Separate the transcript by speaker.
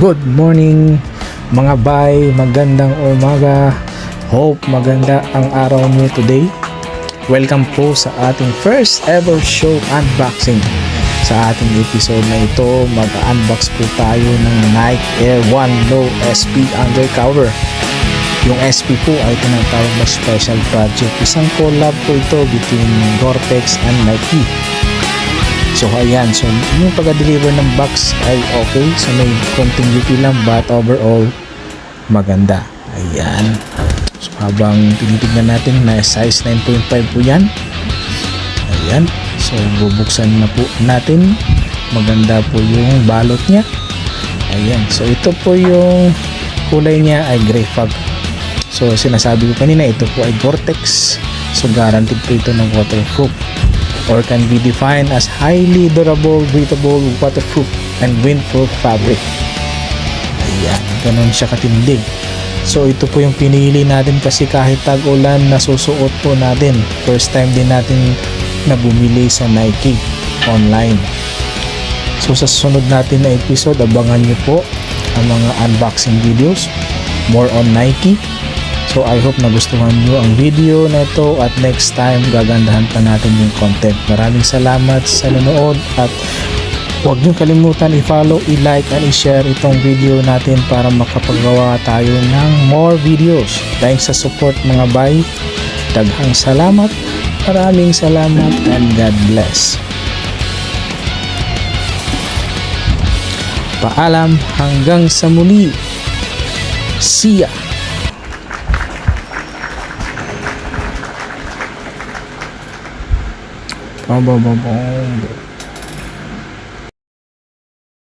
Speaker 1: Good morning mga bay, magandang umaga. Hope maganda ang araw niyo today. Welcome po sa ating first ever show unboxing. Sa ating episode na ito, mag-unbox po tayo ng Nike Air 1 Low SP Undercover. Yung SP po ay tinatawag na special project. Isang collab po ito between Gore-Tex and Nike. So ayan, so yung pag-deliver ng box ay okay. So may konting duty lang but overall maganda. Ayan. So habang tinitignan natin na size 9.5 po yan. Ayan. So bubuksan na po natin. Maganda po yung balot niya. Ayan. So ito po yung kulay niya ay gray fog. So sinasabi ko kanina, ito po ay Gore-Tex. So guaranteed po ito ng waterproof, or can be defined as highly durable, breathable, waterproof, and windproof fabric. Ayan, ganun siya katindi. So ito po yung pinili natin kasi kahit tag-ulan nasusuot po natin. First time din natin na bumili sa Nike online. So sa susunod natin na episode, abangan nyo po ang mga unboxing videos more on Nike. So I hope nagustuhan nyo ang video na ito at next time gagandahan pa natin yung content. Maraming salamat sa nanood at huwag nyo kalimutan i-follow, i-like and i-share itong video natin para makapagawa tayo ng more videos. Thanks sa support mga bay. Daghang salamat. Maraming salamat and God bless. Paalam hanggang sa muli. See ya! Bom.